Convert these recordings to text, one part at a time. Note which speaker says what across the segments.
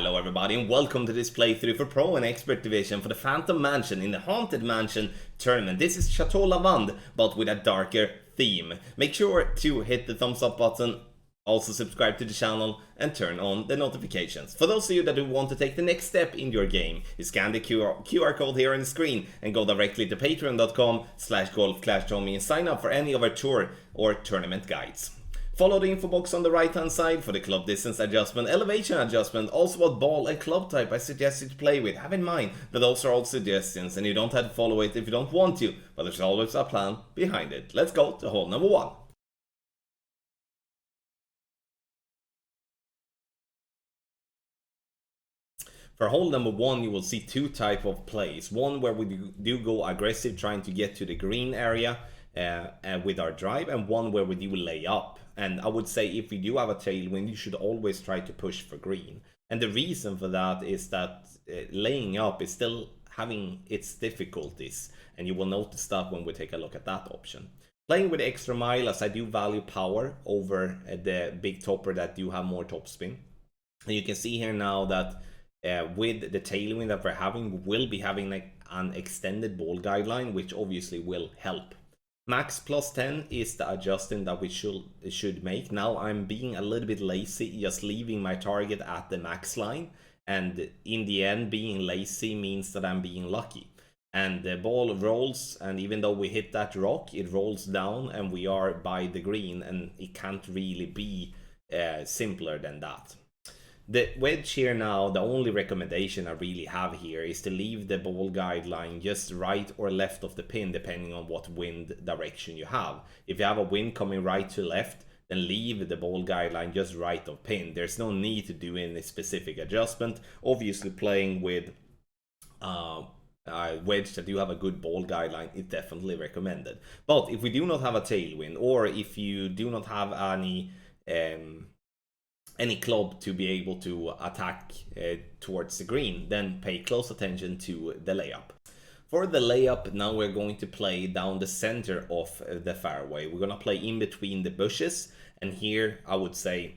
Speaker 1: Hello everybody and welcome to this playthrough for Pro and Expert Division for the Phantom Mansion in the Haunted Mansion tournament. This is Chateau Lavande, but with a darker theme. Make sure to hit the thumbs up button, also subscribe to the channel and turn on the notifications. For those of you that do want to take the next step in your game, you scan the QR code here on the screen and go directly to patreon.com/golfclashtommy and sign up for any of our tour or tournament guides. Follow the info box on the right hand side for the club distance adjustment, elevation adjustment, also what ball and club type I suggest you to play with. Have in mind that those are all suggestions and you don't have to follow it if you don't want to, but there's always a plan behind it. Let's go to hole number 1. For hole number 1, you will see two types of plays. One where we do go aggressive trying to get to the green area with our drive, and one where we do lay up. And I would say if you do have a tailwind, you should always try to push for green. And the reason for that is that laying up is still having its difficulties. And you will notice that when we take a look at that option. Playing with extra mile, as I do value power over the big topper that do have more topspin. And you can see here now that with the tailwind that we're having, we will be having an extended ball guideline, which obviously will help. Max plus 10 is the adjustment that we should make. Now I'm being a little bit lazy, just leaving my target at the max line. And in the end, being lazy means that I'm being lucky. And the ball rolls, and even though we hit that rock, it rolls down and we are by the green, and it can't really be simpler than that. The wedge here now, the only recommendation I really have here is to leave the ball guideline just right or left of the pin, depending on what wind direction you have. If you have a wind coming right to left, then leave the ball guideline just right of pin. There's no need to do any specific adjustment. Obviously, playing with a wedge that do have a good ball guideline is definitely recommended. But if we do not have a tailwind, or if you do not have any club to be able to attack towards the green, then pay close attention to the layup. For the layup, now we're going to play down the center of the fairway. We're going to play in between the bushes, and here I would say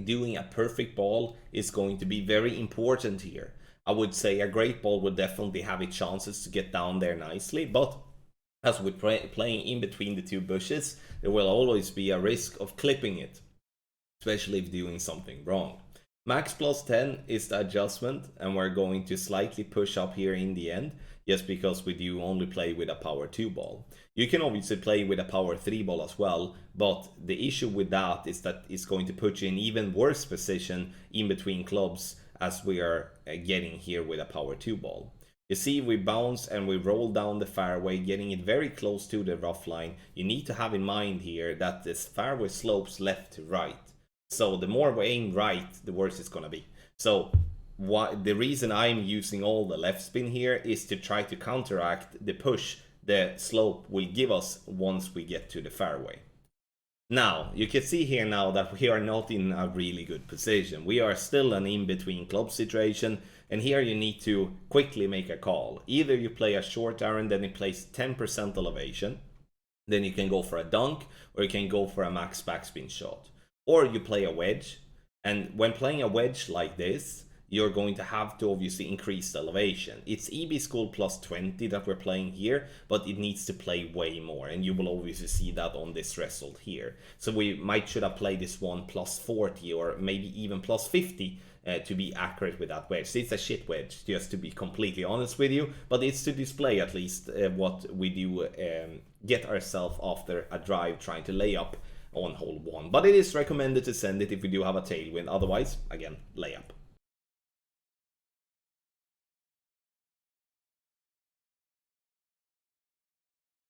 Speaker 1: doing a perfect ball is going to be very important here. I would say a great ball would definitely have its chances to get down there nicely, but as we're playing in between the two bushes, there will always be a risk of clipping it, especially if doing something wrong. Max plus 10 is the adjustment, and we're going to slightly push up here in the end, just because we do only play with a power 2 ball. You can obviously play with a power 3 ball as well, but the issue with that is that it's going to put you in even worse position in between clubs as we are getting here with a power 2 ball. You see, we bounce and we roll down the fairway, getting it very close to the rough line. You need to have in mind here that this fairway slopes left to right. So the more we aim right, the worse it's going to be. So the reason I'm using all the left spin here is to try to counteract the push the slope will give us once we get to the fairway. Now, you can see here now that we are not in a really good position. We are still an in-between club situation, and here you need to quickly make a call. Either you play a short iron, then it plays 10% elevation, then you can go for a dunk, or you can go for a max backspin shot. Or you play a wedge, and when playing a wedge like this, you're going to have to obviously increase the elevation. It's EB School plus 20 that we're playing here, but it needs to play way more, and you will obviously see that on this result here. So we should have played this one plus 40 or maybe even plus 50 to be accurate with that wedge. So it's a shit wedge, just to be completely honest with you, but it's to display at least what we do get ourselves after a drive trying to lay up on hole 1, but it is recommended to send it if we do have a tailwind. Otherwise, again, layup.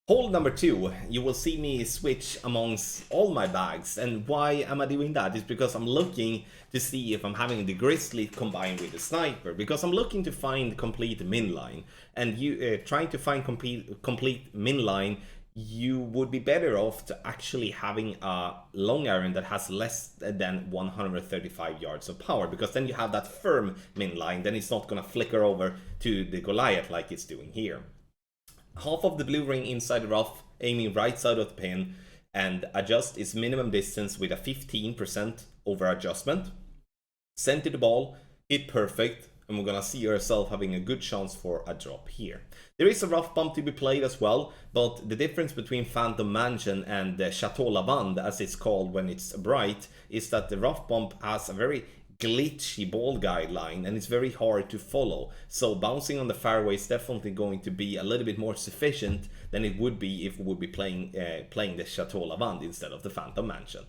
Speaker 1: Hole number 2, you will see me switch amongst all my bags, and why am I doing that? It's because I'm looking to see if I'm having the Grizzly combined with the Sniper, because I'm looking to find complete min line, and you trying to find complete min line, you would be better off to actually having a long iron that has less than 135 yards of power, because then you have that firm min line, then it's not going to flicker over to the Goliath like it's doing here. Half of the blue ring inside the rough, aiming right side of the pin, and adjust its minimum distance with a 15% over adjustment. Center the ball, hit perfect, and we're gonna see ourselves having a good chance for a drop here. There is a rough bump to be played as well, but the difference between Phantom Mansion and the Chateau Lavande, as it's called when it's bright, is that the rough bump has a very glitchy ball guideline and it's very hard to follow. So bouncing on the fairway is definitely going to be a little bit more sufficient than it would be if we would be playing the Chateau Lavande instead of the Phantom Mansion.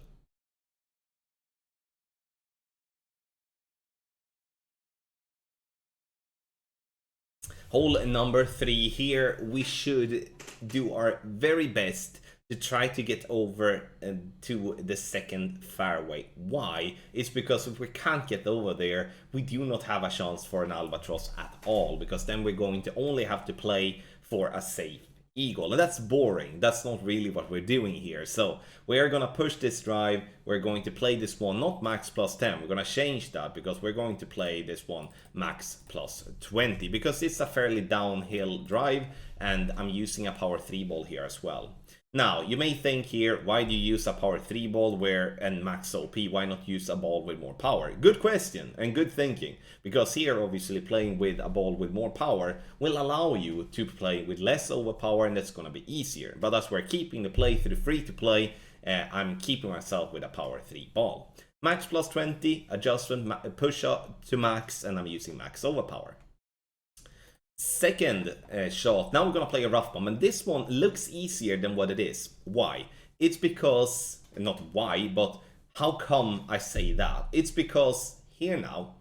Speaker 1: Hole number 3 here, we should do our very best to try to get over to the second fairway. Why? It's because if we can't get over there, we do not have a chance for an albatross at all, because then we're going to only have to play for a safe eagle, and that's boring. That's not really what we're doing here. So we're gonna push this drive. We're going to play this one not max plus 10. We're gonna change that because we're going to play this one max plus 20 because it's a fairly downhill drive, and I'm using a power 3 ball here as well. Now, you may think here, why do you use a power 3 ball and max OP? Why not use a ball with more power? Good question and good thinking. Because here, obviously, playing with a ball with more power will allow you to play with less overpower, and that's going to be easier. But as we're keeping the playthrough free to play, I'm keeping myself with a power 3 ball. Max plus 20, adjustment, push up to max, and I'm using max overpower. Second shot, now we're gonna play a rough bomb, and this one looks easier than what it is. Why? It's because, not why, but how come I say that? It's because here now,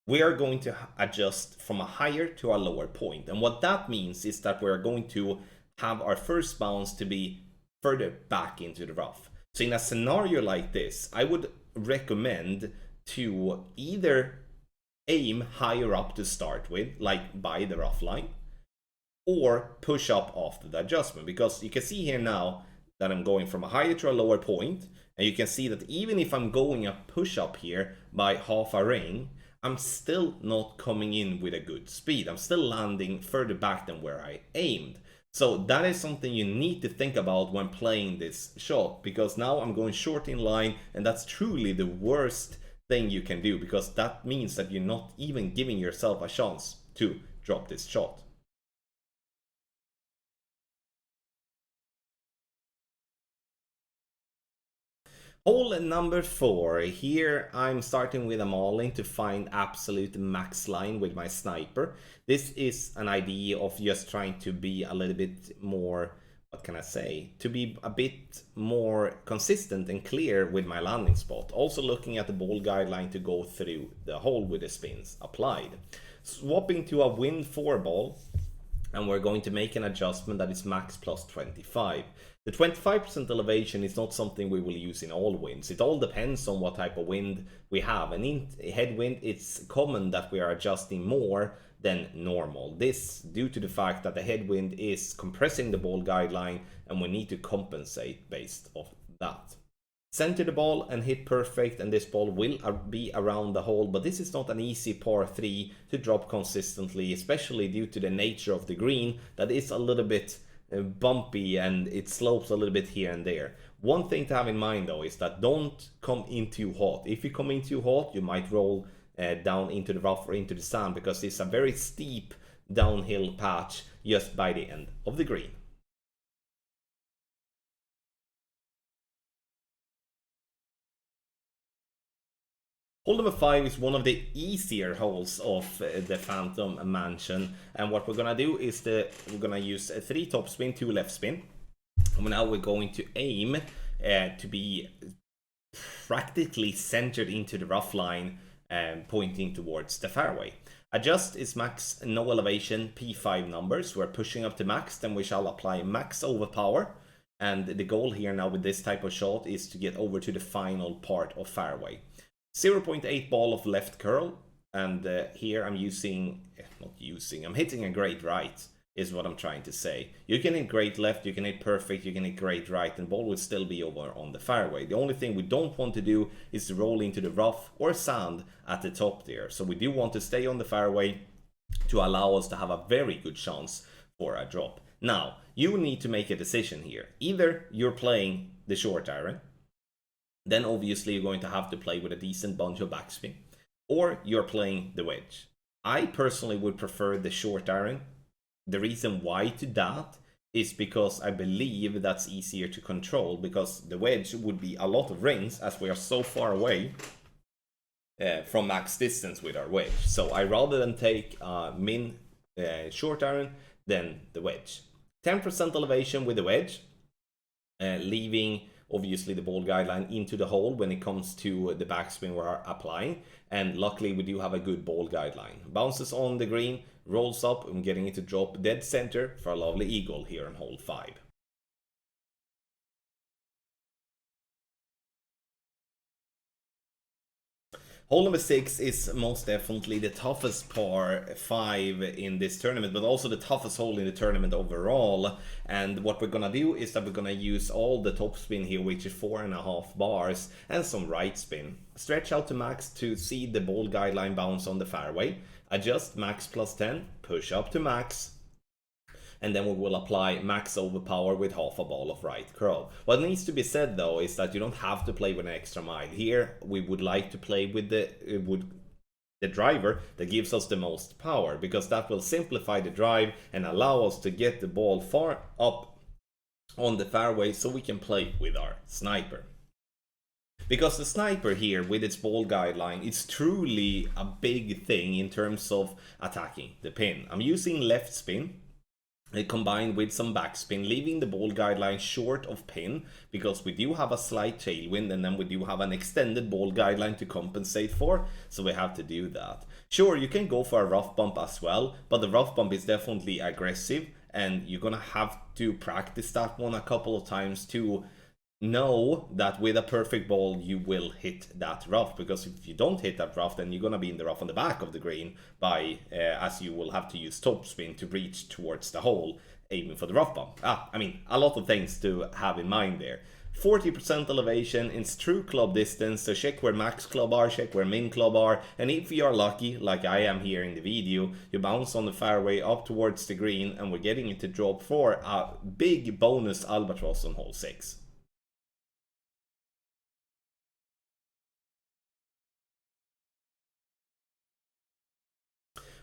Speaker 1: we are going to adjust from a higher to a lower point. And what that means is that we're going to have our first bounce to be further back into the rough. So in a scenario like this, I would recommend to either aim higher up to start with, like by the rough line, or push up after the adjustment, because you can see here now that I'm going from a higher to a lower point, and you can see that even if I'm going a push up here by half a ring, I'm still not coming in with a good speed. I'm still landing further back than where I aimed. So that is something you need to think about when playing this shot, because now I'm going short in line, and that's truly the worst thing you can do, because that means that you're not even giving yourself a chance to drop this shot. Hole number 4. Here I'm starting with a mauling to find absolute max line with my sniper. This is an idea of just trying to be a little bit more, what can I say, to be a bit more consistent and clear with my landing spot. Also looking at the ball guideline to go through the hole with the spins applied. Swapping to a wind 4 ball, and we're going to make an adjustment that is max plus 25. The 25% elevation is not something we will use in all winds. It all depends on what type of wind we have. And in headwind, it's common that we are adjusting more than normal. This due to the fact that the headwind is compressing the ball guideline, and we need to compensate based off that. Center the ball and hit perfect, and this ball will be around the hole, but this is not an easy par 3 to drop consistently, especially due to the nature of the green that is a little bit bumpy and it slopes a little bit here and there. One thing to have in mind though is that don't come in too hot. If you come in too hot, you might roll down into the rough or into the sand, because it's a very steep downhill patch just by the end of the green. Hole number 5 is one of the easier holes of the Phantom Mansion, and what we're gonna do is we're gonna use 3 top spin, 2 left spin, and now we're going to aim to be practically centered into the rough line, pointing towards the fairway. Adjust is max no elevation, P5 numbers. We're pushing up to max, then we shall apply max overpower. And the goal here now with this type of shot is to get over to the final part of fairway. 0.8 ball of left curl, and here I'm I'm hitting a great right, is what I'm trying to say. You can hit great left, you can hit perfect, you can hit great right, and ball will still be over on the fairway. The only thing we don't want to do is to roll into the rough or sand at the top there. So we do want to stay on the fairway to allow us to have a very good chance for a drop. Now, you need to make a decision here. Either you're playing the short iron, then obviously you're going to have to play with a decent bunch of backspin. or you're playing the wedge. I personally would prefer the short iron. The reason why to that is because I believe that's easier to control, because the wedge would be a lot of rings as we are so far away from max distance with our wedge. So I rather than take min short iron than the wedge. 10% elevation with the wedge, leaving obviously the ball guideline into the hole when it comes to the backspin we're applying, and luckily we do have a good ball guideline. Bounces on the green, rolls up, and getting it to drop dead center for a lovely eagle here on hole 5. Hole number 6 is most definitely the toughest par 5 in this tournament, but also the toughest hole in the tournament overall. And what we're gonna do is that we're gonna use all the top spin here, which is 4.5 bars, and some right spin. Stretch out to max to see the ball guideline bounce on the fairway. Adjust max plus 10, push up to max, and then we will apply max overpower with half a ball of right curl. What needs to be said though is that you don't have to play with an extra mile. Here we would like to play with the driver that gives us the most power, because that will simplify the drive and allow us to get the ball far up on the fairway so we can play with our sniper. Because the sniper here with its ball guideline, it's truly a big thing in terms of attacking the pin. I'm using left spin combined with some backspin, leaving the ball guideline short of pin, because we do have a slight tailwind and then we do have an extended ball guideline to compensate for, so we have to do that. Sure, you can go for a rough bump as well, but the rough bump is definitely aggressive and you're gonna have to practice that one a couple of times to know that with a perfect ball you will hit that rough, because if you don't hit that rough, then you're gonna be in the rough on the back of the green by as you will have to use topspin to reach towards the hole, aiming for the rough bump. I mean, a lot of things to have in mind there. 40% elevation, it's true club distance, so check where max club are, check where min club are, and if you are lucky, like I am here in the video, you bounce on the fairway up towards the green, and we're getting it to drop for a big bonus albatross on hole 6.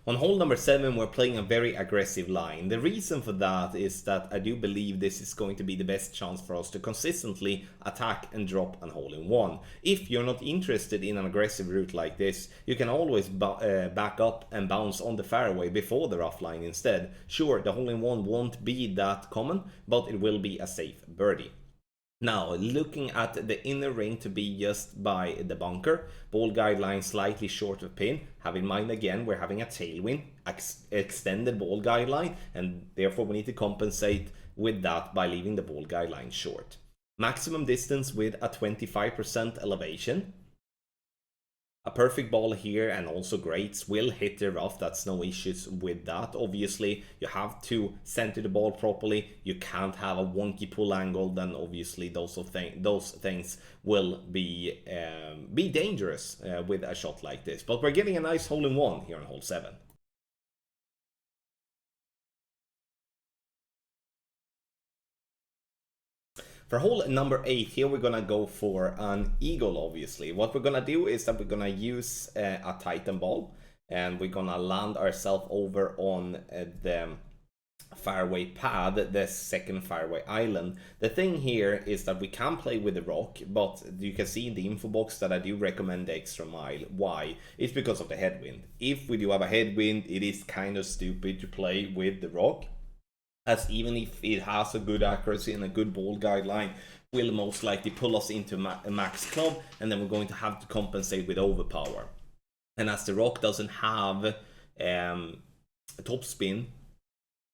Speaker 1: On hole number 7, we're playing a very aggressive line. The reason for that is that I do believe this is going to be the best chance for us to consistently attack and drop an hole-in-one. If you're not interested in an aggressive route like this, you can always back up and bounce on the fairway before the rough line instead. Sure, the hole-in-one won't be that common, but it will be a safe birdie. Now, looking at the inner ring to be just by the bunker, ball guideline slightly short of pin. Have in mind again, we're having a tailwind, extended ball guideline, and therefore we need to compensate with that by leaving the ball guideline short. Maximum distance with a 25% elevation. A perfect ball here and also greats will hit the rough, that's no issues with that. Obviously, you have to center the ball properly, you can't have a wonky pull angle, then obviously those things will be dangerous with a shot like this. But we're getting a nice hole-in-one here on hole 7. For hole number 8, here we're gonna go for an eagle, obviously. What we're gonna do is that we're gonna use a Titan ball, and we're gonna land ourselves over on the fairway pad, the second fairway island. The thing here is that we can play with the rock, but you can see in the info box that I do recommend the extra mile. Why? It's because of the headwind. If we do have a headwind, it is kind of stupid to play with the rock, as even if it has a good accuracy and a good ball guideline, will most likely pull us into a max club, and then we're going to have to compensate with overpower. And as the rock doesn't have a top spin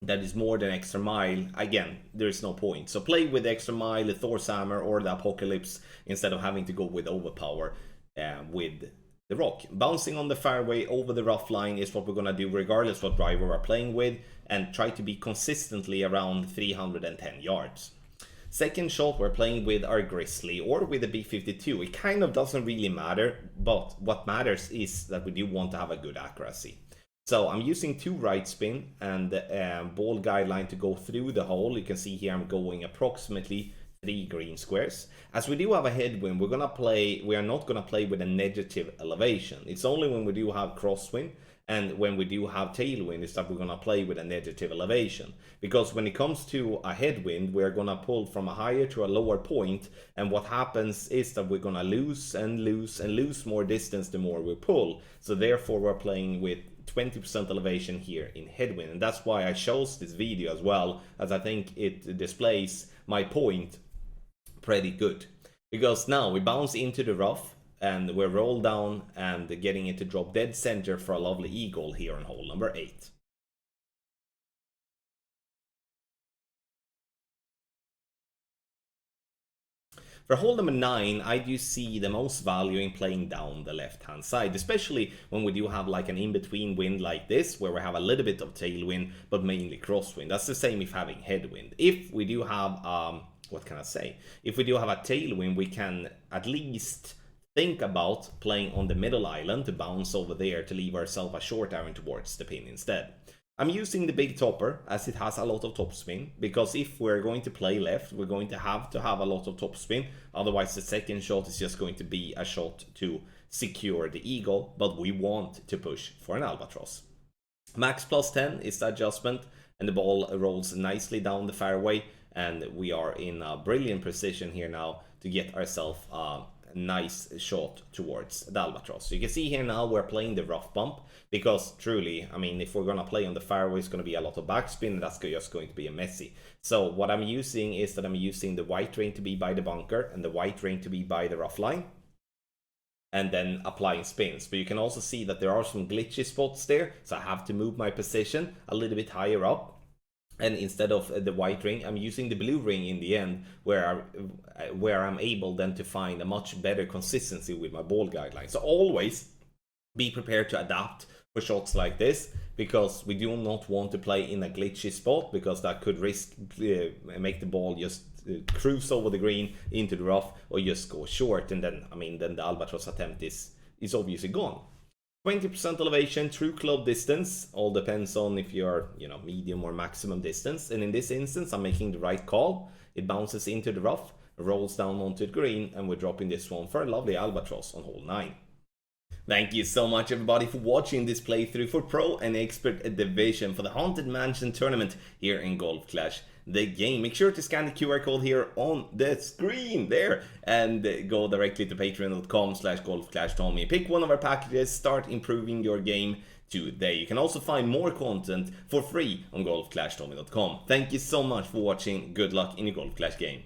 Speaker 1: that is more than extra mile, again, there is no point. So play with extra mile, the Thor's hammer or the Apocalypse, instead of having to go with overpower with the rock. Bouncing on the fairway over the rough line is what we're gonna do regardless what driver we're playing with, and try to be consistently around 310 yards. Second shot, we're playing with our Grizzly or with the B52. It kind of doesn't really matter, but what matters is that we do want to have a good accuracy. So I'm using 2 right spin and ball guideline to go through the hole. You can see here I'm going approximately 3 green squares. As we do have a headwind, we are not gonna play with a negative elevation. It's only when we do have crosswind and when we do have tailwind is that we're gonna play with a negative elevation. Because when it comes to a headwind, we're gonna pull from a higher to a lower point, and what happens is that we're gonna lose and lose and lose more distance the more we pull. So therefore we're playing with 20% elevation here in headwind, and that's why I chose this video as well, as I think it displays my point pretty good. Because now we bounce into the rough and we roll down and getting it to drop dead center for a lovely eagle here on hole number 8. For hole number 9, I do see the most value in playing down the left hand side, especially when we do have like an in-between wind like this, where we have a little bit of tailwind, but mainly crosswind. That's the same if having headwind. If we do have, what can I say? If we do have a tailwind, we can at least think about playing on the middle island to bounce over there to leave ourselves a short iron towards the pin instead. I'm using the big topper as it has a lot of topspin, because if we're going to play left, we're going to have a lot of topspin. Otherwise the second shot is just going to be a shot to secure the eagle, but we want to push for an albatross. Max plus 10 is the adjustment, and the ball rolls nicely down the fairway, and we are in a brilliant position here now to get ourselves a nice shot towards the albatross. So you can see here now we're playing the rough bump, because truly, I mean, if we're gonna play on the fairway, it's gonna be a lot of backspin, and that's just going to be a messy. So what I'm using is that I'm using the white rain to be by the bunker and the white rain to be by the rough line, and then applying spins. But you can also see that there are some glitchy spots there, so I have to move my position a little bit higher up. And instead of the white ring, I'm using the blue ring in the end, where I'm able then to find a much better consistency with my ball guideline. So always be prepared to adapt for shots like this, because we do not want to play in a glitchy spot, because that could risk make the ball just cruise over the green into the rough, or just go short, and then, I mean, then the albatross attempt is obviously gone. 20% elevation, true club distance, all depends on if you're, medium or maximum distance. And in this instance, I'm making the right call. It bounces into the rough, rolls down onto the green, and we're dropping this one for a lovely albatross on hole 9. Thank you so much everybody for watching this playthrough for Pro and Expert Division for the Haunted Mansion tournament here in Golf Clash the game. Make sure to scan the QR code here on the screen there, and go directly to patreon.com/golfclashtommy. Pick one of our packages, start improving your game today. You can also find more content for free on golfclashtommy.com. Thank you so much for watching. Good luck in your Golf Clash game.